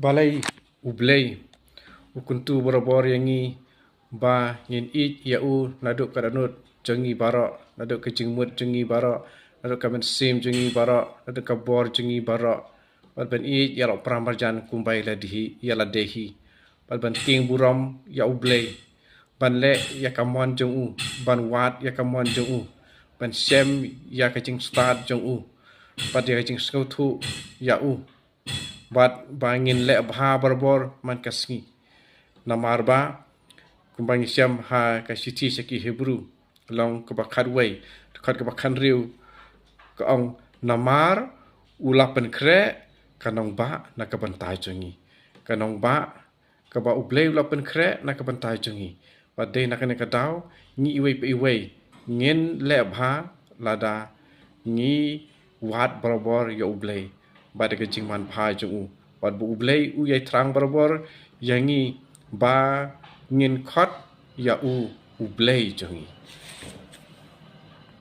balai ublei ukuntu borobor yangi ba yin it yau naduk kadanut jengi bara naduk ke jengmut jengi bara naduk ka sim jengi bara naduk ka bor jengi bara ban it ya prambarjan kumbai ladihi ya ladehi ban ting buram ya ublei ban le ya kamon jengu ban wat ya kamon jengu ban sem ya ka jing start jengu ban ya jing skautu ya u bat bangin le bha barbor man kasngi namar ba kumbang siam ha ka siti seki hebru long ka bakat wei khat ka bakan riu ka ong namar ulapan kre kanong ba na ka bantai chungi kanong ba ka ba ublei ulapan kre na ka bantai chungi ba de na ka ne ka dau ni iwei pe iwei ngin le bha lada ni wat barbor ya ublei ba de ka jingman bha chung ba bu ublei u ye trang barbor yangi ba ngin khot ya ublei chungi